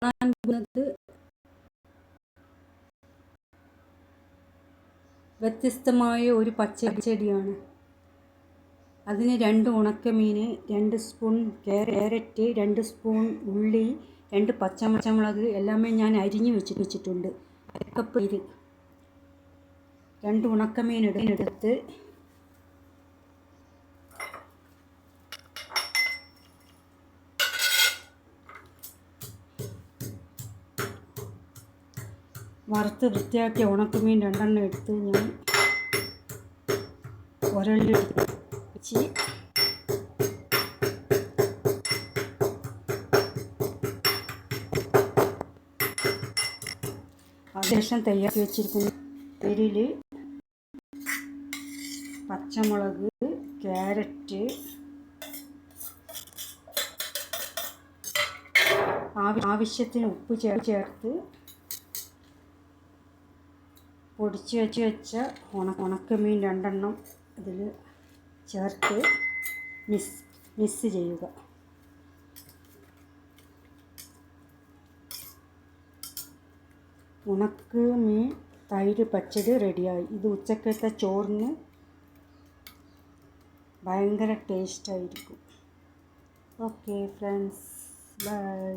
കാണാൻ പോകുന്നത് വ്യത്യസ്തമായ ഒരു പച്ചടിയാണ്. അതിന് 2 ഉണക്കമീൻ, 2 സ്പൂൺ ക്യാരറ്റ്, 2 സ്പൂൺ ഉള്ളി, 2 പച്ചമുളക് എല്ലാമേ ഞാൻ അരിഞ്ഞു വെച്ചിട്ടുണ്ട്. കപ്പ് 2 ഉണക്കമീൻ എടുത്ത് വറുത്ത് വൃത്തിയാക്കിയ ഉണക്കമീൻ 2 എണ്ണം എടുത്ത് ഞാൻ ഉരലിൽ വെച്ച് അതിനുശേഷം തയ്യാറാക്കി വെച്ചിരിക്കുന്ന എരിയിൽ പച്ചമുളക്, ക്യാരറ്റ്, ആവശ്യത്തിന് ഉപ്പ് ചേർത്ത് പൊടിച്ച് വെച്ച ഉണക്കമീൻ 2 എണ്ണം അതിൽ ചേർത്ത് മിക്സ് ചെയ്യുക. ഉണക്കമീൻ തൈര് പച്ചടി റെഡിയായി. ഇത് ഉച്ചക്കത്തെ ചോറിന് ഭയങ്കര ടേസ്റ്റായിരിക്കും. Okay friends, by.